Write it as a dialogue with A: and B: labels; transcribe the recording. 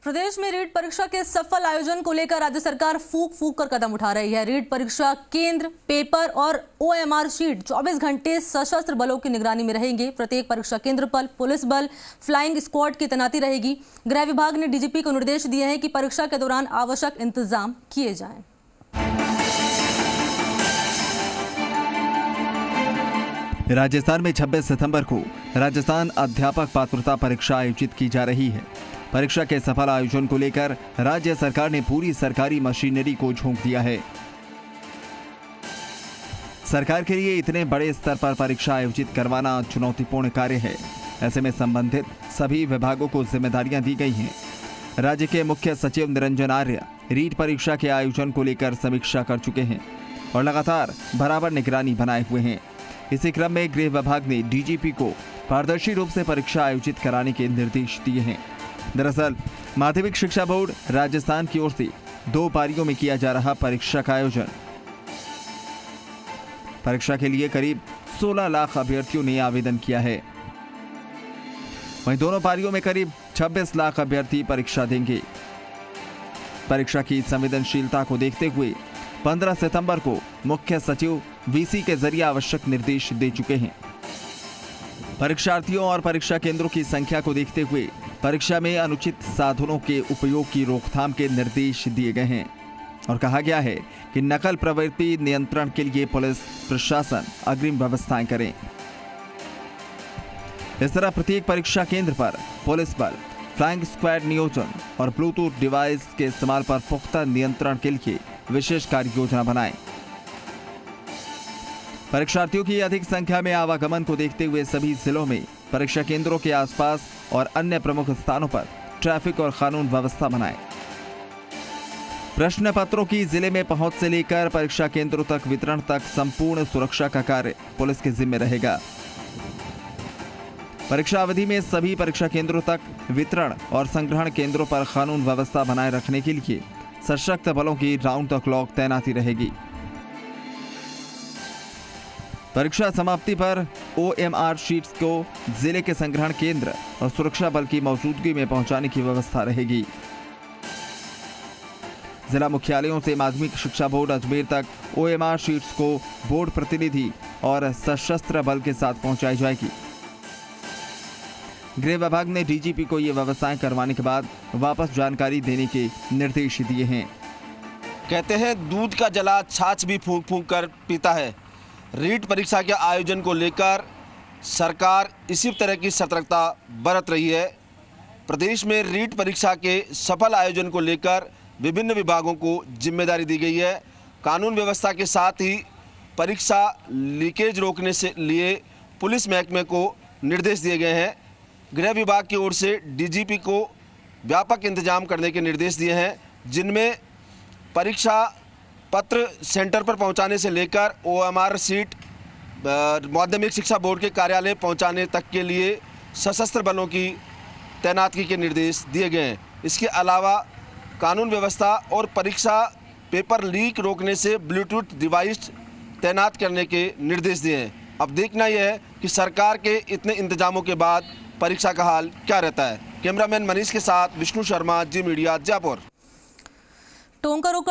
A: प्रदेश में रीट परीक्षा के सफल आयोजन को लेकर राज्य सरकार फूंक फूंक कर कदम उठा रही है। रीट परीक्षा केंद्र, पेपर और ओएमआर शीट 24 घंटे सशस्त्र बलों की निगरानी में रहेंगे। प्रत्येक परीक्षा केंद्र पर पुलिस बल, फ्लाइंग स्क्वाड की तैनाती रहेगी। गृह विभाग ने डीजीपी को निर्देश दिए हैं कि परीक्षा के दौरान आवश्यक इंतजाम किए जाएं।
B: राजस्थान में 26 सितंबर को राजस्थान अध्यापक पात्रता परीक्षा आयोजित की जा रही है। परीक्षा के सफल आयोजन को लेकर राज्य सरकार ने पूरी सरकारी मशीनरी को झोंक दिया है। सरकार के लिए इतने बड़े स्तर पर परीक्षा आयोजित करवाना चुनौतीपूर्ण कार्य है। ऐसे में संबंधित सभी विभागों को जिम्मेदारियां दी गई हैं। राज्य के मुख्य सचिव निरंजन आर्य रीट परीक्षा के आयोजन को लेकर समीक्षा कर चुके हैं और लगातार बराबर निगरानी बनाए हुए हैं। इसी क्रम में गृह विभाग ने डीजीपी को पारदर्शी रूप से परीक्षा आयोजित कराने के निर्देश दिए हैं। दरअसल माध्यमिक शिक्षा बोर्ड राजस्थान की ओर से 2 पारियों में किया जा रहा परीक्षा का आयोजन। परीक्षा के लिए करीब 16 लाख अभ्यर्थियों ने आवेदन किया है। वहीं दोनों पारियों में करीब 26 लाख अभ्यर्थी परीक्षा देंगे। परीक्षा की संवेदनशीलता को देखते हुए 15 सितंबर को मुख्य सचिव वीसी के जरिए आवश्यक निर्देश दे चुके हैं। परीक्षार्थियों और परीक्षा केंद्रों की संख्या को देखते हुए परीक्षा में अनुचित साधनों के उपयोग की रोकथाम के निर्देश दिए गए हैं और कहा गया है कि नकल प्रवृत्ति नियंत्रण के लिए पुलिस प्रशासन अग्रिम व्यवस्थाएं करें। इस तरह प्रत्येक परीक्षा केंद्र पर पुलिस बल, फ्लाइंग स्क्वाड नियोजन और ब्लूटूथ डिवाइस के इस्तेमाल पर पुख्ता नियंत्रण के लिए विशेष कार्य योजना बनाएं। परीक्षार्थियों की अधिक संख्या में आवागमन को देखते हुए सभी जिलों में परीक्षा केंद्रों के आसपास और अन्य प्रमुख स्थानों पर ट्रैफिक और कानून व्यवस्था बनाएं। प्रश्न पत्रों की जिले में पहुंच से लेकर परीक्षा केंद्रों तक वितरण तक संपूर्ण सुरक्षा का कार्य पुलिस के जिम्मे रहेगा। परीक्षा अवधि में सभी परीक्षा केंद्रों तक वितरण और संग्रहण केंद्रों पर कानून व्यवस्था बनाए रखने के लिए सशक्त बलों की राउंड द क्लॉक तैनाती रहेगी। परीक्षा समाप्ति पर ओएमआर शीट्स को जिले के संग्रहण केंद्र और सुरक्षा बल की मौजूदगी में पहुंचाने की व्यवस्था रहेगी। जिला मुख्यालयों से माध्यमिक शिक्षा बोर्ड अजमेर तक ओएमआर शीट्स को बोर्ड प्रतिनिधि और सशस्त्र बल के साथ पहुंचाई जाएगी। गृह विभाग ने डीजीपी को ये व्यवस्थाएं करवाने के बाद वापस जानकारी देने के निर्देश दिए हैं।
C: कहते हैं दूध का जला छाछ भी फूंक फूंक कर पीता है। रीट परीक्षा के आयोजन को लेकर सरकार इसी तरह की सतर्कता बरत रही है। प्रदेश में रीट परीक्षा के सफल आयोजन को लेकर विभिन्न विभागों को जिम्मेदारी दी गई है। कानून व्यवस्था के साथ ही परीक्षा लीकेज रोकने से लिए पुलिस महकमे को निर्देश दिए गए हैं। गृह विभाग की ओर से डीजीपी को व्यापक इंतजाम करने के निर्देश दिए हैं, जिनमें परीक्षा पत्र सेंटर पर पहुंचाने से लेकर ओएमआर शीट माध्यमिक शिक्षा बोर्ड के कार्यालय पहुंचाने तक के लिए सशस्त्र बलों की तैनाती के निर्देश दिए गए हैं। इसके अलावा कानून व्यवस्था और परीक्षा पेपर लीक रोकने से ब्लूटूथ डिवाइस तैनात करने के निर्देश दिए हैं। अब देखना यह है कि सरकार के इतने इंतजामों के बाद परीक्षा का हाल क्या रहता है। कैमरामैन मनीष के साथ विष्णु शर्मा, जी मीडिया, जयपुर।
A: टोंका रोका